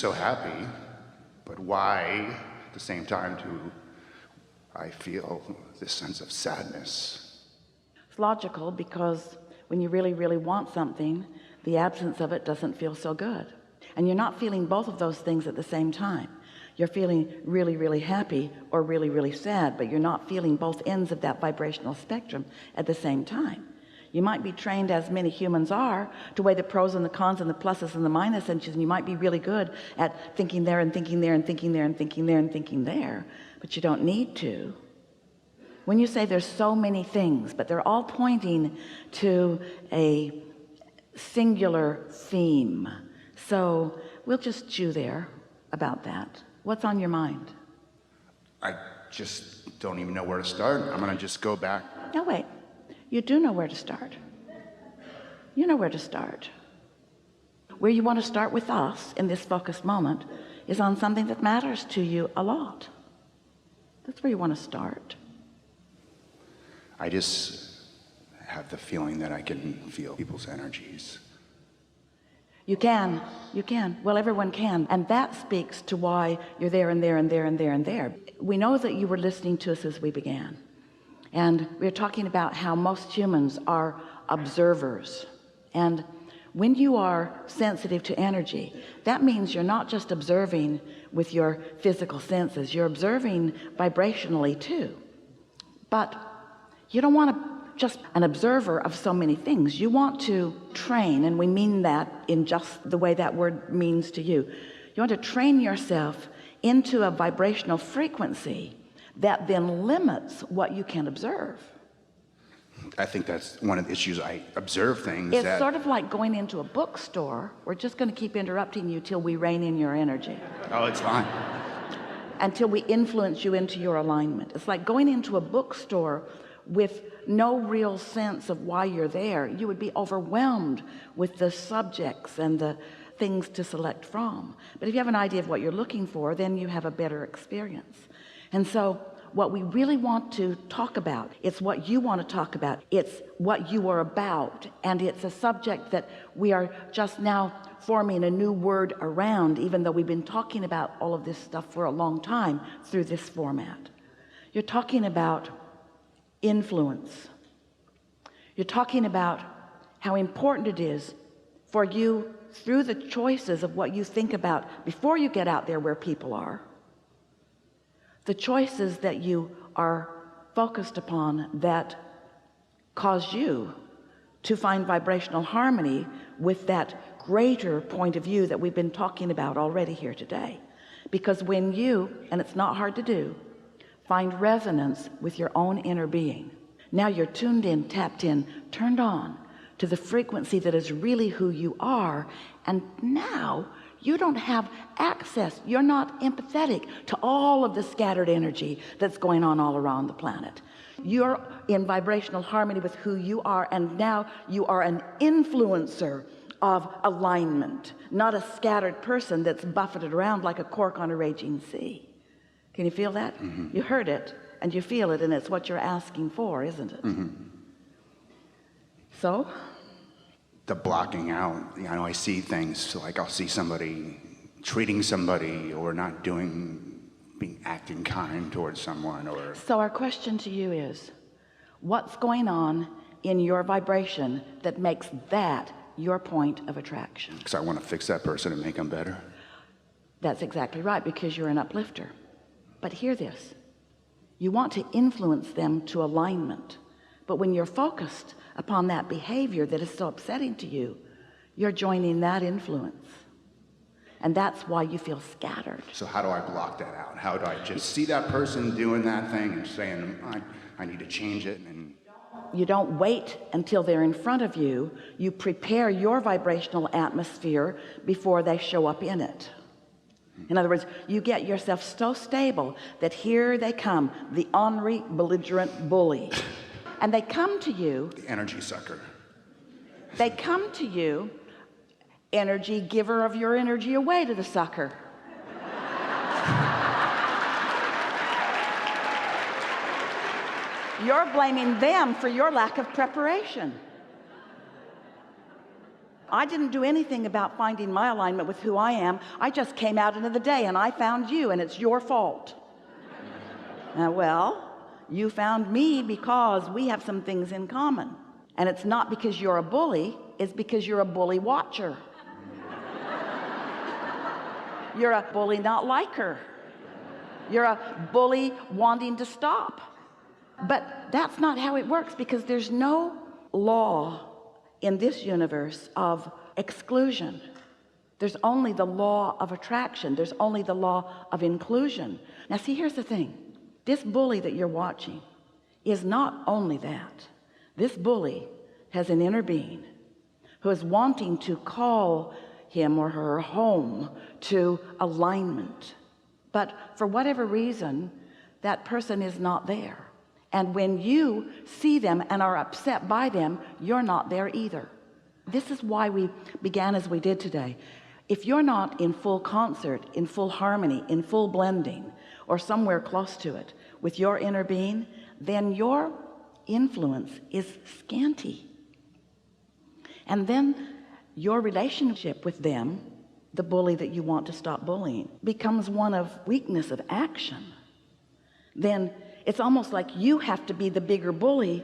so happy, but why at the same time do I feel this sense of sadness? It's logical, because when you really, really want something, the absence of it doesn't feel so good. And you're not feeling both of those things at the same time. You're feeling really, really happy or really, really sad, but you're not feeling both ends of that vibrational spectrum at the same time. You might be trained, as many humans are, to weigh the pros and the cons and the pluses and the minuses, and you might be really good at thinking there and thinking there and thinking there and thinking there and thinking there, but you don't need to. When you say there's so many things, but they're all pointing to a singular theme, so we'll just chew there about that. What's on your mind? I just don't even know where to start. I'm gonna just go back. No, wait. You do know where to start. You know where to start. Where you want to start with us in this focused moment is on something that matters to you a lot. That's where you want to start. I just have the feeling that I can feel people's energies. You can. Well, everyone can. And that speaks to why you're there and there and there and there and there. We know that you were listening to us as we began. And we're talking about how most humans are observers. And when you are sensitive to energy, that means you're not just observing with your physical senses, you're observing vibrationally too. But you don't want to just an observer of so many things. You want to train, and we mean that in just the way that word means to you. You want to train yourself into a vibrational frequency that then limits what you can observe. I think that's one of the issues. I observe things. It's sort of like going into a bookstore. We're just going to keep interrupting you till we rein in your energy. Oh, it's fine. Until we influence you into your alignment. It's like going into a bookstore with no real sense of why you're there. You would be overwhelmed with the subjects and the things to select from. But if you have an idea of what you're looking for, then you have a better experience. And so what we really want to talk about, it's what you want to talk about, it's what you are about, and it's a subject that we are just now forming a new word around, even though we've been talking about all of this stuff for a long time through this format. You're talking about influence. You're talking about how important it is for you, through the choices of what you think about before you get out there where people are, the choices that you are focused upon that cause you to find vibrational harmony with that greater point of view that we've been talking about already here today. Because when you, and it's not hard to do, find resonance with your own inner being, now you're tuned in, tapped in, turned on to the frequency that is really who you are, and now you don't have access, you're not empathetic to all of the scattered energy that's going on all around the planet. You're in vibrational harmony with who you are, and now you are an influencer of alignment, not a scattered person that's buffeted around like a cork on a raging sea. Can you feel that? Mm-hmm. You heard it and you feel it, and it's what you're asking for, isn't it? Mm-hmm. So the blocking out, I see things like I'll see somebody treating somebody or not acting kind towards someone. Or so our question to you is, what's going on in your vibration that makes that your point of attraction? Because I want to fix that person and make them better. That's exactly right, because you're an uplifter. But hear this, you want to influence them to alignment, but when you're focused upon that behavior that is so upsetting to you, you're joining that influence, and that's why you feel scattered. So how do I block that out? How do I just see that person doing that thing and saying, I need to change it? And you don't wait until they're in front of you. You prepare your vibrational atmosphere before they show up in it. In other words, you get yourself so stable that here they come, the ornery, belligerent bully. And they come to you, the energy sucker. They come to you, energy giver of your energy away to the sucker. You're blaming them for your lack of preparation. I didn't do anything about finding my alignment with who I am. I just came out into the day and I found you, and it's your fault. Well, you found me because we have some things in common. And it's not because you're a bully, it's because you're a bully watcher. You're a bully not liker. You're a bully wanting to stop. But that's not how it works, because there's no law in this universe of exclusion. There's only the law of attraction. There's only the law of inclusion. Now see, here's the thing. This bully that you're watching is not only that. This bully has an inner being who is wanting to call him or her home to alignment. But for whatever reason, that person is not there. And when you see them and are upset by them, you're not there either. This is why we began as we did today. If you're not in full concert, in full harmony, in full blending, or somewhere close to it with your inner being, then your influence is scanty. And then your relationship with them, the bully that you want to stop bullying, becomes one of weakness of action. Then it's almost like you have to be the bigger bully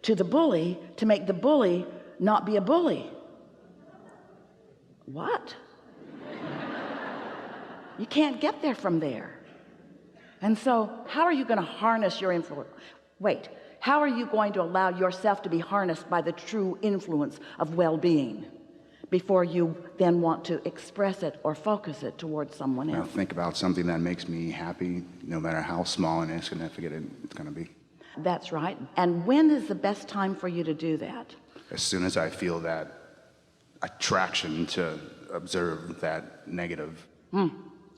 to the bully to make the bully not be a bully. What? You can't get there from there. And so how are you going to harness your influence? Wait, how are you going to allow yourself to be harnessed by the true influence of well-being before you then want to express it or focus it towards someone else? Well, think about something that makes me happy, no matter how small and insignificant it's going to be. That's right. And when is the best time for you to do that? As soon as I feel that attraction to observe that negative.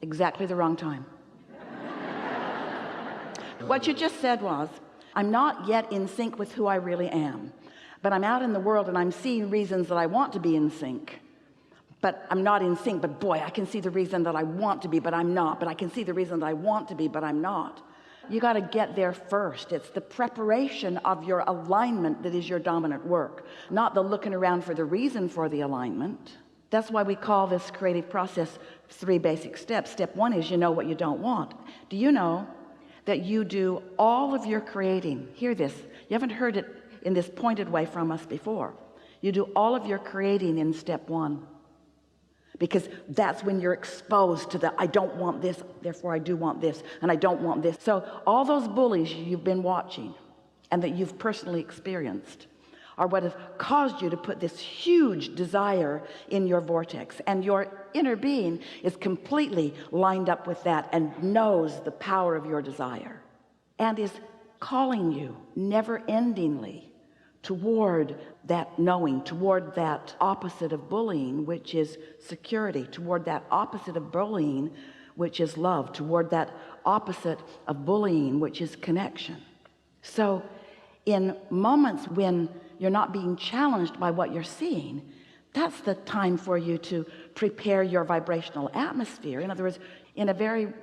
Exactly the wrong time. What you just said was, I'm not yet in sync with who I really am, but I'm out in the world and I'm seeing reasons that I want to be in sync, but I'm not in sync. But boy, I can see the reason that I want to be, but I'm not. But I can see the reason that I want to be, but I'm not. You got to get there first. It's the preparation of your alignment that is your dominant work, not the looking around for the reason for the alignment. That's why we call this creative process 3 basic steps. Step 1 is you know what you don't want. Do you know that you do all of your creating? Hear this. You haven't heard it in this pointed way from us before. You do all of your creating in step 1, because that's when you're exposed to the I don't want this, therefore I do want this, and I don't want this. So all those bullies you've been watching and that you've personally experienced are what has caused you to put this huge desire in your vortex, and your inner being is completely lined up with that and knows the power of your desire and is calling you never-endingly toward that knowing, toward that opposite of bullying, which is security, toward that opposite of bullying, which is love, toward that opposite of bullying, which is connection. So in moments when you're not being challenged by what you're seeing, that's the time for you to prepare your vibrational atmosphere. In other words, in a very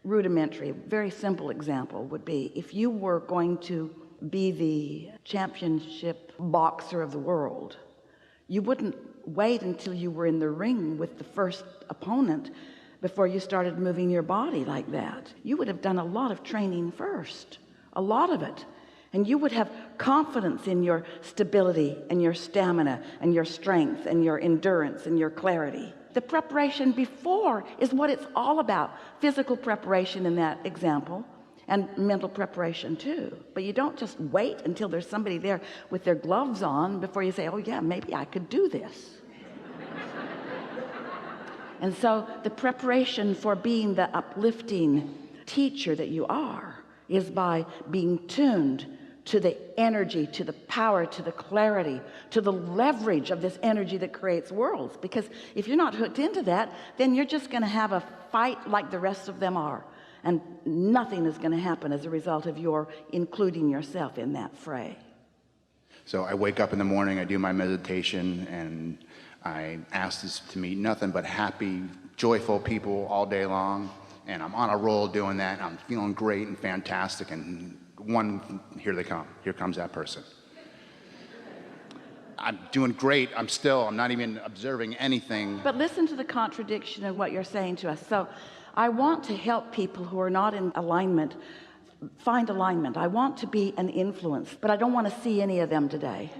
rudimentary, very simple example would be, if you were going to be the championship boxer of the world, you wouldn't wait until you were in the ring with the first opponent before you started moving your body like that. You would have done a lot of training first, a lot of it. And you would have confidence in your stability and your stamina and your strength and your endurance and your clarity. The preparation before is what it's all about. Physical preparation in that example, and mental preparation too. But you don't just wait until there's somebody there with their gloves on before you say, oh yeah, maybe I could do this. And so the preparation for being the uplifting teacher that you are is by being tuned to the energy, to the power, to the clarity, to the leverage of this energy that creates worlds. Because if you're not hooked into that, then you're just going to have a fight like the rest of them are, and nothing is going to happen as a result of your including yourself in that fray. So I wake up in the morning, I do my meditation, and I ask this to meet nothing but happy, joyful people all day long, and I'm on a roll doing that, and I'm feeling great and fantastic, and here they come. Here comes that person. I'm doing great. I'm not even observing anything. But listen to the contradiction in what you're saying to us. So I want to help people who are not in alignment find alignment. I want to be an influence, but I don't want to see any of them today.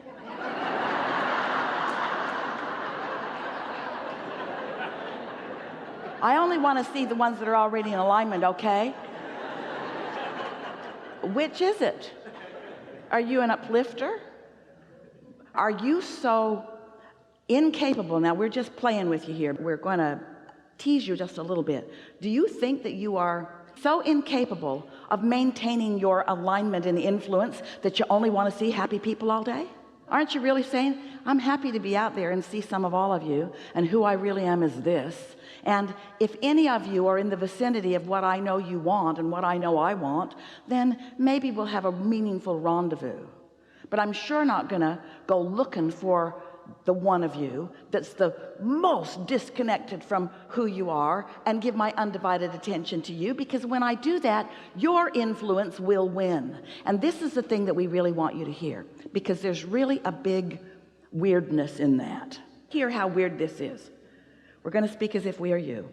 I only want to see the ones that are already in alignment, okay? Which is it? Are you an uplifter? Are you so incapable? Now, we're just playing with you here. We're going to tease you just a little bit. Do you think that you are so incapable of maintaining your alignment and influence that you only want to see happy people all day? Aren't you really saying, I'm happy to be out there and see some of all of you, and who I really am is this. And if any of you are in the vicinity of what I know you want and what I know I want, then maybe we'll have a meaningful rendezvous. But I'm sure not gonna go looking for the one of you that's the most disconnected from who you are and give my undivided attention to you, because when I do that, your influence will win. And this is the thing that we really want you to hear, because there's really a big weirdness in that. Hear how weird this is. We're going to speak as if we are you.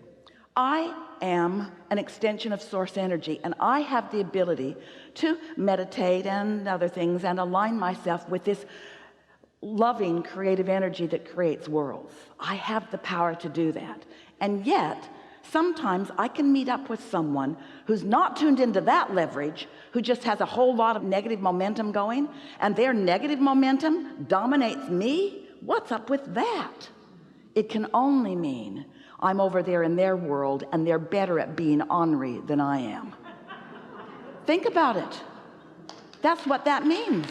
I am an extension of source energy, and I have the ability to meditate and other things and align myself with this loving creative energy that creates worlds. I have the power to do that. And yet sometimes I can meet up with someone who's not tuned into that leverage, who just has a whole lot of negative momentum going, and their negative momentum dominates me. What's up with that? It can only mean I'm over there in their world and they're better at being ornery than I am. Think about it. That's what that means.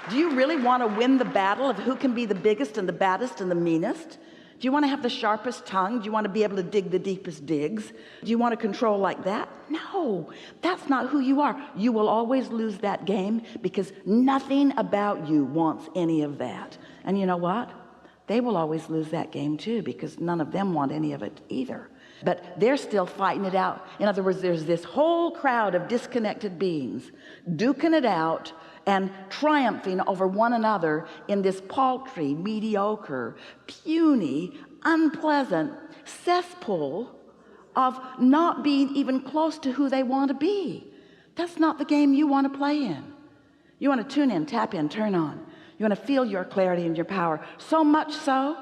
Do you really want to win the battle of who can be the biggest and the baddest and the meanest? Do you want to have the sharpest tongue? Do you want to be able to dig the deepest digs? Do you want to control like that? No, that's not who you are. You will always lose that game, because nothing about you wants any of that. And you know what? They will always lose that game too, because none of them want any of it either. But they're still fighting it out. In other words, there's this whole crowd of disconnected beings duking it out and triumphing over one another in this paltry, mediocre, puny, unpleasant cesspool of not being even close to who they want to be. That's not the game you want to play in. You want to tune in, tap in, turn on. You want to feel your clarity and your power, so much so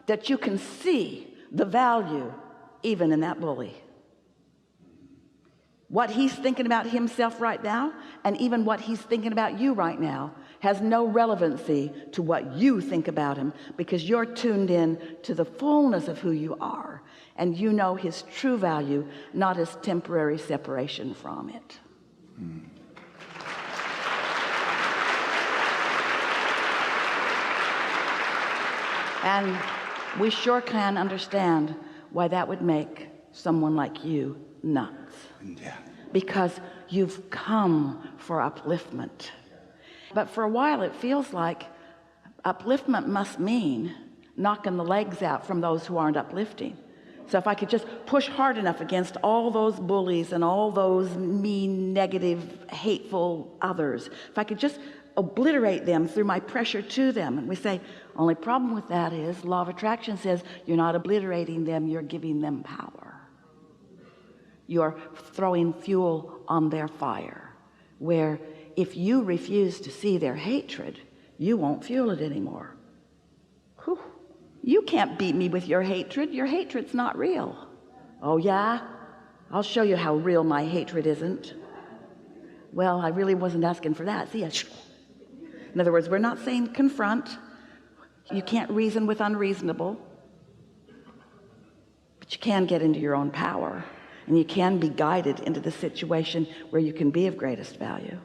that you can see the value even in that bully. What he's thinking about himself right now, and even what he's thinking about you right now, has no relevancy to what you think about him, because you're tuned in to the fullness of who you are, and you know his true value, not his temporary separation from it. And we sure can understand why that would make someone like you nuts. Yeah. Because you've come for upliftment. But for a while it feels like upliftment must mean knocking the legs out from those who aren't uplifting. So if I could just push hard enough against all those bullies and all those mean, negative, hateful others, if I could just obliterate them through my pressure to them. And we say, only problem with that is law of attraction says you're not obliterating them, you're giving them power. You're throwing fuel on their fire, where if you refuse to see their hatred, you won't fuel it anymore. Whew. You can't beat me with your hatred. Your hatred's not real. Oh yeah? I'll show you how real my hatred isn't. Well, I really wasn't asking for that. See, in other words, we're not saying confront. You can't reason with unreasonable, but you can get into your own power, and you can be guided into the situation where you can be of greatest value.